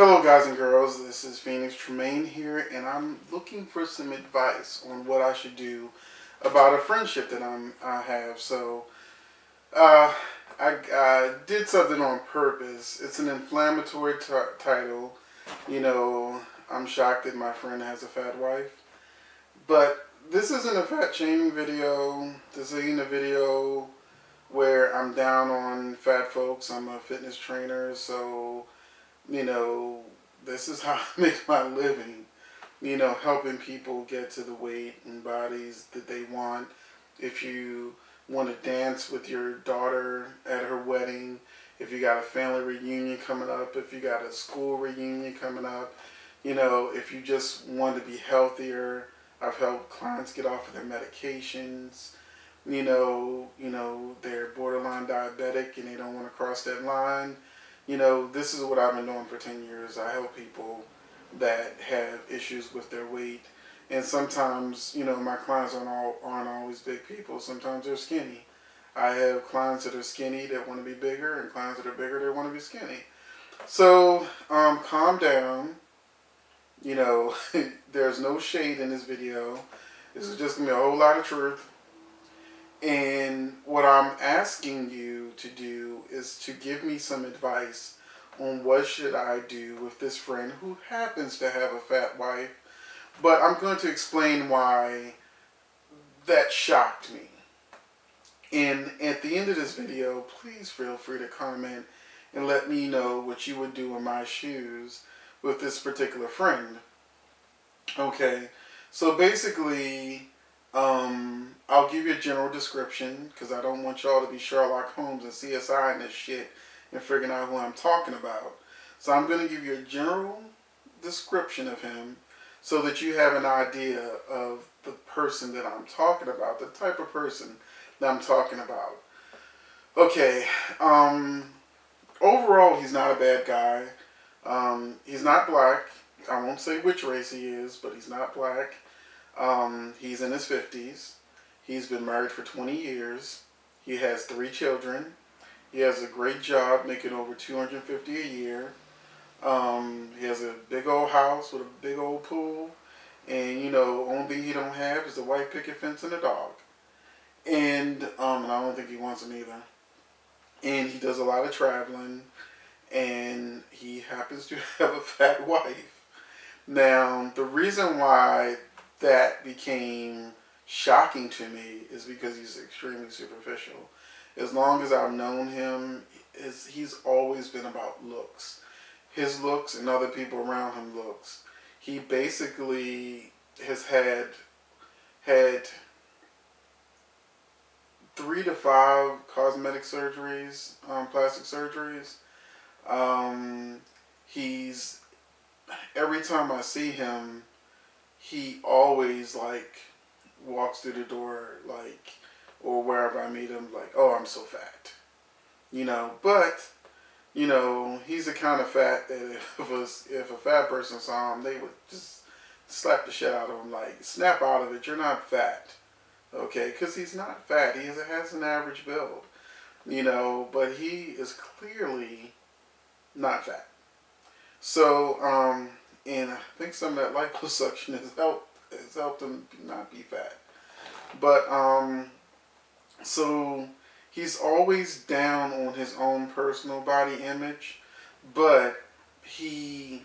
Hello, guys and girls. This is Phoenix Tremaine here, and I'm looking for some advice on what I should do about a friendship that I have. Uh, I did something on purpose. It's an inflammatory title. You know, I'm shocked that my friend has a fat wife, but this isn't a fat shaming video. This isn't a video where I'm down on fat folks. I'm a fitness trainer, so you know, this is how I make my living. Helping people get to the weight and bodies that they want. If you want to dance with your daughter at her wedding, if you got a family reunion coming up, if you got a school reunion coming up, if you just want to be healthier, I've helped clients get off of their medications. They're borderline diabetic and they don't want to cross that line. This is what I've been doing for 10 years. I help people that have issues with their weight. And sometimes, my clients aren't always big people. Sometimes they're skinny. I have clients that are skinny that want to be bigger and clients that are bigger that want to be skinny. So, calm down. There's no shade in this video. This is just going to be a whole lot of truth. And what I'm asking you to do is to give me some advice on what should I do with this friend who happens to have a fat wife. But I'm going to explain why that shocked me. And at the end of this video, please feel free to comment and let me know what you would do in my shoes with this particular friend. Okay, so basically, I'll give you a general description because I don't want y'all to be Sherlock Holmes and CSI and this shit and figuring out who I'm talking about. So I'm going to give you a general description of him so that you have an idea of the person that I'm talking about, the type of person that I'm talking about. Okay, overall, he's not a bad guy. He's not black. I won't say which race he is, but he's not black. He's in his 50s. He's been married for 20 years. He has 3 children. He has a great job, making over $250 a year. He has a big old house with a big old pool. And, only thing he don't have is a white picket fence and a dog. And I don't think he wants them either. And he does a lot of traveling. And he happens to have a fat wife. Now, the reason why that became shocking to me is because he's extremely superficial. As long as I've known him, he's always been about looks. His looks and other people around him looks. He basically has had 3 to 5 cosmetic surgeries, plastic surgeries. He's every time I see him, he always walks through the door or wherever I meet him oh, I'm so fat, But he's the kind of fat that if a fat person saw him, they would just slap the shit out of him, snap out of it. You're not fat, okay? Because he's not fat. He has an average build, But he is clearly not fat. So, and I think some of that liposuction has helped him not be fat. But, so he's always down on his own personal body image, but he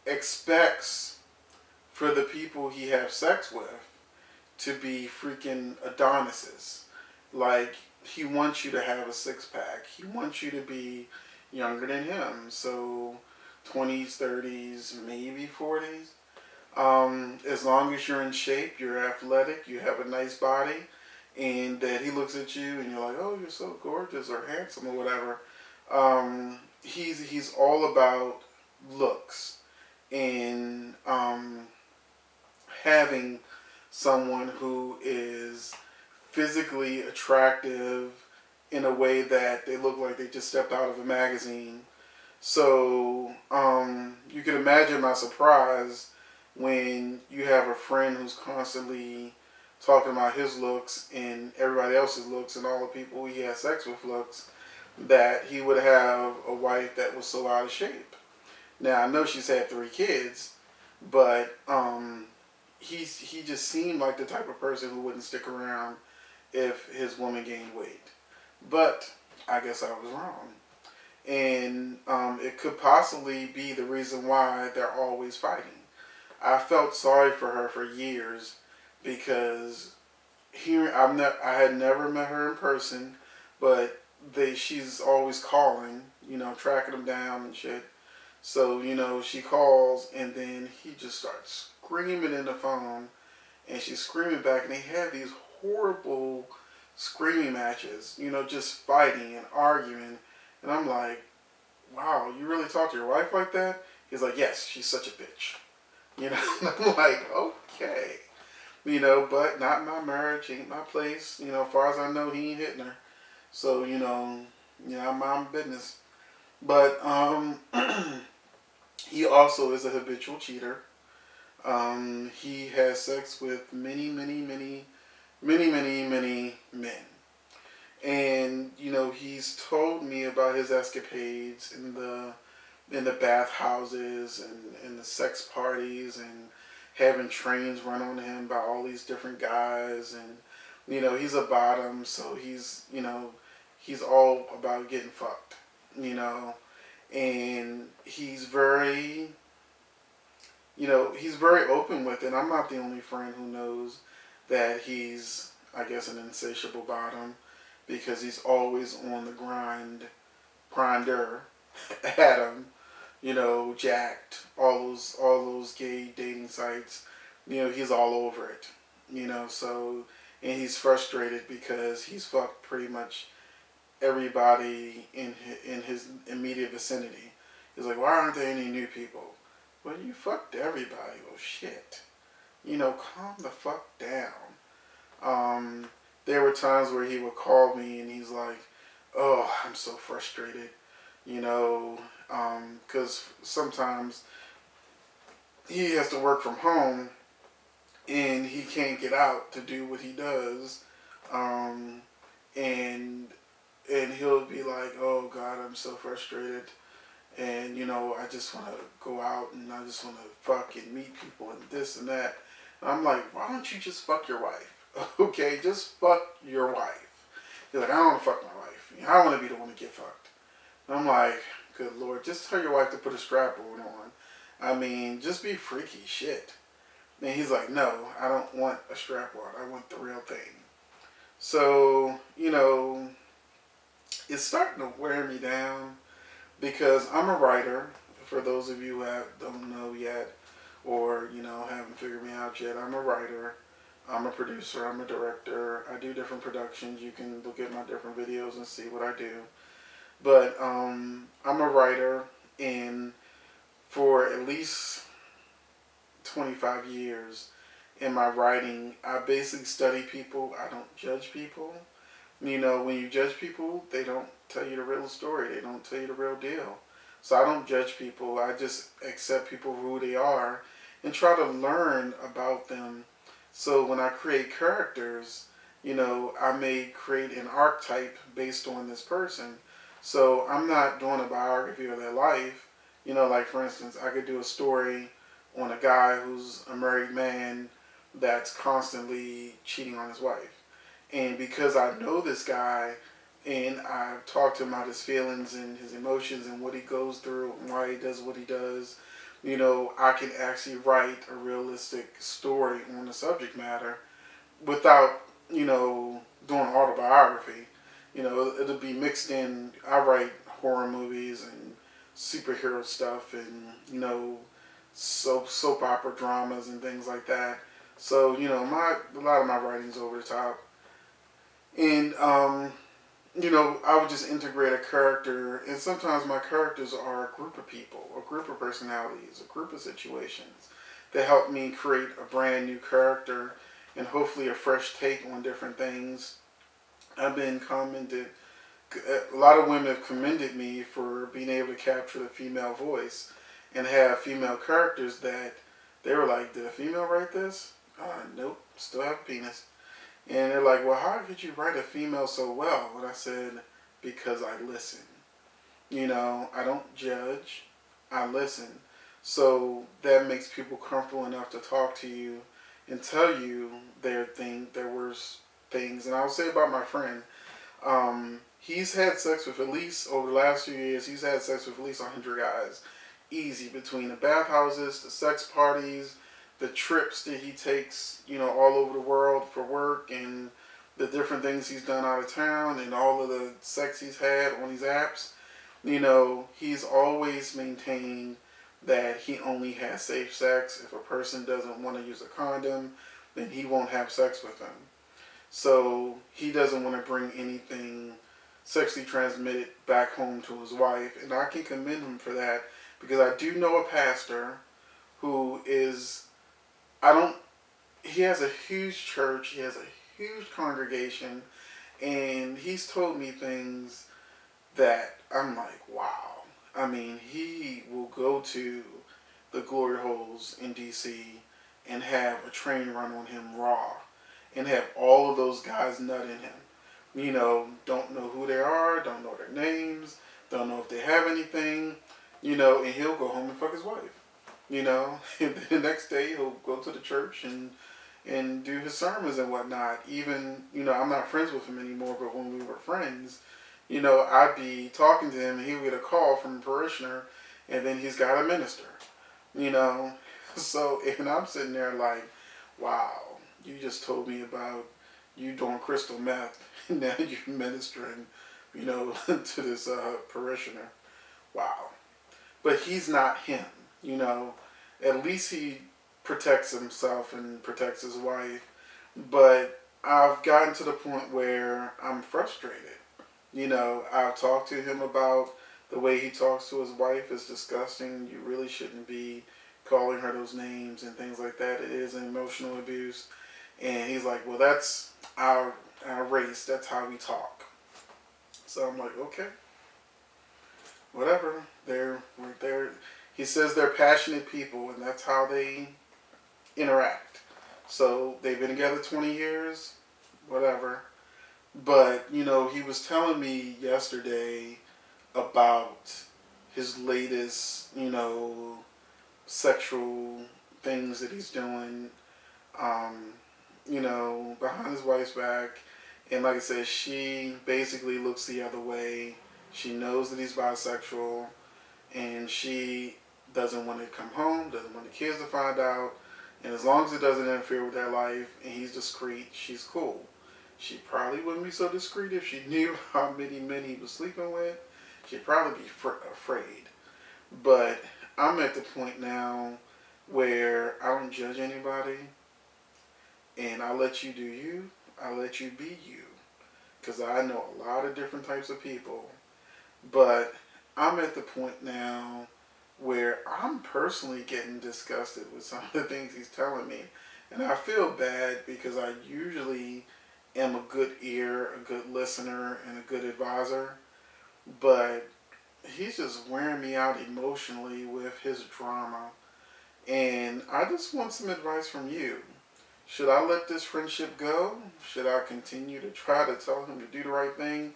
expects for the people he has sex with to be freaking Adonises. He wants you to have a 6-pack. He wants you to be younger than him. So 20s, 30s, maybe 40s. As long as you're in shape, you're athletic, you have a nice body, and that he looks at you and you're like, oh, you're so gorgeous or handsome or whatever. He's all about looks and having someone who is physically attractive in a way that they look like they just stepped out of a magazine. So you can imagine my surprise when you have a friend who's constantly talking about his looks and everybody else's looks and all the people he has sex with looks, that he would have a wife that was so out of shape. Now I know she's had 3 kids, but he just seemed like the type of person who wouldn't stick around if his woman gained weight. But I guess I was wrong, and it could possibly be the reason why they're always fighting. I felt sorry for her for years because I had never met her in person, but she's always calling, tracking them down and shit. So she calls and then he just starts screaming in the phone, and she's screaming back, and they have these horrible screaming matches, just fighting and arguing, and I'm like, wow, you really talk to your wife like that? He's like, yes, she's such a bitch. And I'm like, okay. But not my marriage, ain't my place. As far as I know, he ain't hitting her. So, I'm my business. But he also is a habitual cheater. He has sex with many, many, many, many, many, many men. And, he's told me about his escapades in the bathhouses and the sex parties and having trains run on him by all these different guys, and he's a bottom, so he's all about getting fucked, and he's very open with it. I'm not the only friend who knows that he's, I guess, an insatiable bottom, because he's always on the grinder at him, Jacked, all those gay dating sites, he's all over it, so, and he's frustrated because he's fucked pretty much everybody in his immediate vicinity. He's like, why aren't there any new people? Well, you fucked everybody. Well, shit. Calm the fuck down. There were times where he would call me and he's like, oh, I'm so frustrated, because sometimes he has to work from home and he can't get out to do what he does, and he'll be like, oh God, I'm so frustrated, and I just want to go out and I just want to fuck and meet people and this and that. And I'm like, why don't you just fuck your wife? Okay, just fuck your wife. He's like, I don't want to fuck my wife. I want to be the one to get fucked. And I'm like, good Lord, just tell your wife to put a strap on. I mean, just be freaky shit. And he's like, no, I don't want a strap on. I want the real thing. So, it's starting to wear me down because I'm a writer. For those of you who don't know yet, or haven't figured me out yet, I'm a writer. I'm a producer. I'm a director. I do different productions. You can look at my different videos and see what I do. But I'm a writer, and for at least 25 years in my writing, I basically study people. I don't judge people. When you judge people, they don't tell you the real story. They don't tell you the real deal. So I don't judge people. I just accept people for who they are and try to learn about them. So when I create characters, I may create an archetype based on this person. So I'm not doing a biography of their life. Like for instance, I could do a story on a guy who's a married man that's constantly cheating on his wife. And because I know this guy and I've talked to him about his feelings and his emotions and what he goes through and why he does what he does, I can actually write a realistic story on the subject matter without, doing autobiography. It'll be mixed in. I write horror movies and superhero stuff and, soap opera dramas and things like that. So, a lot of my writing's over the top. And, I would just integrate a character, and sometimes my characters are a group of people, a group of personalities, a group of situations that help me create a brand new character and hopefully a fresh take on different things. I've been commented, a lot of women have commended me for being able to capture the female voice and have female characters that they were like, did a female write this? Nope, still have a penis. And they're like, well, how could you write a female so well? And I said, because I listen. I don't judge. I listen. So that makes people comfortable enough to talk to you and tell you their worst things. And I'll say about my friend, he's had sex with at least over the last few years. He's had sex with at least 100 guys, easy, between the bathhouses, the sex parties, the trips that he takes, all over the world for work, and the different things he's done out of town, and all of the sex he's had on these apps. He's always maintained that he only has safe sex. If a person doesn't want to use a condom, then he won't have sex with them. So he doesn't want to bring anything sexually transmitted back home to his wife. And I can commend him for that, because I do know a pastor who is, he has a huge church, he has a huge congregation, and he's told me things that I'm like, wow. I mean, he will go to the glory holes in DC and have a train run on him raw, and have all of those guys nut in him. Don't know who they are, don't know their names, don't know if they have anything, and he'll go home and fuck his wife. And the next day he'll go to the church and do his sermons and whatnot. Even, I'm not friends with him anymore, but when we were friends, I'd be talking to him and he would get a call from a parishioner, and then he's got a minister, So, and I'm sitting there like, wow, you just told me about you doing crystal meth, and now you're ministering, to this parishioner. Wow. But he's not him, At least he protects himself and protects his wife. But I've gotten to the point where I'm frustrated. I've talked to him about the way he talks to his wife is disgusting. You really shouldn't be calling her those names and things like that. It is an emotional abuse. And he's like, well, that's our race. That's how we talk. So I'm like, okay, whatever. They're He says they're passionate people, and that's how they interact. So they've been together 20 years, whatever. But, he was telling me yesterday about his latest, sexual things that he's doing, behind his wife's back. And like I said, she basically looks the other way. She knows that he's bisexual, and she doesn't want to come home, doesn't want the kids to find out. And as long as it doesn't interfere with their life and he's discreet, she's cool. She probably wouldn't be so discreet if she knew how many men he was sleeping with. She'd probably be afraid. But I'm at the point now where I don't judge anybody, and I let you do you. I let you be you. Because I know a lot of different types of people. But I'm at the point now where I'm personally getting disgusted with some of the things he's telling me. And I feel bad, because I usually am a good ear, a good listener, and a good advisor. But he's just wearing me out emotionally with his drama. And I just want some advice from you. Should I let this friendship go? Should I continue to try to tell him to do the right thing?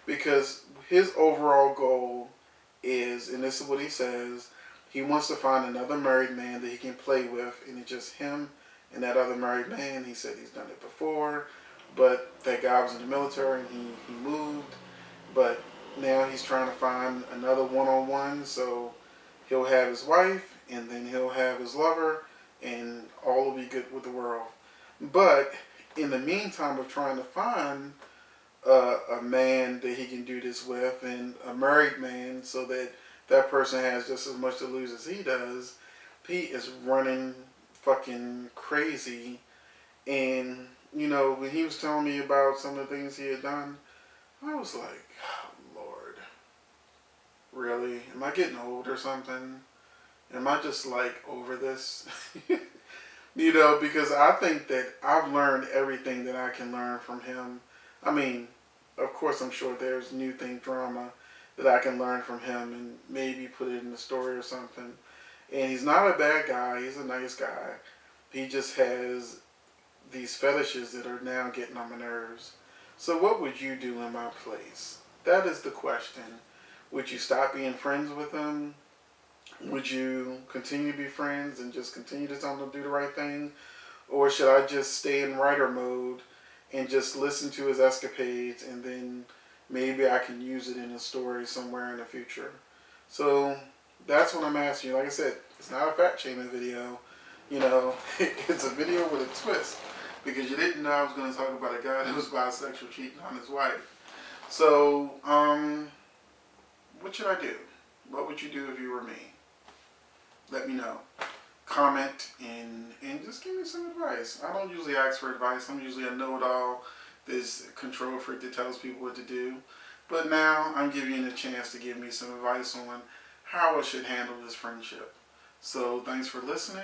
Because his overall goal is, and this is what he says, he wants to find another married man that he can play with, and it's just him and that other married man. He said he's done it before, but that guy was in the military and he moved. But now he's trying to find another one-on-one, so he'll have his wife, and then he'll have his lover, and all will be good with the world. But in the meantime of trying to find a man that he can do this with, and a married man, so that that person has just as much to lose as he does, he is running fucking crazy. And, when he was telling me about some of the things he had done, I was like, oh, Lord, really? Am I getting old or something? Am I just like over this? Because I think that I've learned everything that I can learn from him. I mean, of course, I'm sure there's new thing drama that I can learn from him and maybe put it in the story or something. And he's not a bad guy. He's a nice guy. He just has these fetishes that are now getting on my nerves. So what would you do in my place? That is the question. Would you stop being friends with him? Would you continue to be friends and just continue to tell him to do the right thing? Or should I just stay in writer mode and just listen to his escapades, and then maybe I can use it in a story somewhere in the future? So that's what I'm asking you. Like I said, it's not a fat shaming video. You know, it's a video with a twist, because you didn't know I was going to talk about a guy that was bisexual cheating on his wife. So, what should I do? What would you do if you were me? Let me know. Comment and just give me some advice. I don't usually ask for advice. I'm usually a know-it-all, this control freak that tells people what to do. But now I'm giving you a chance to give me some advice on how I should handle this friendship. So thanks for listening.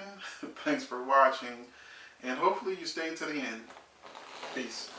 Thanks for watching. And hopefully you stay to the end. Peace.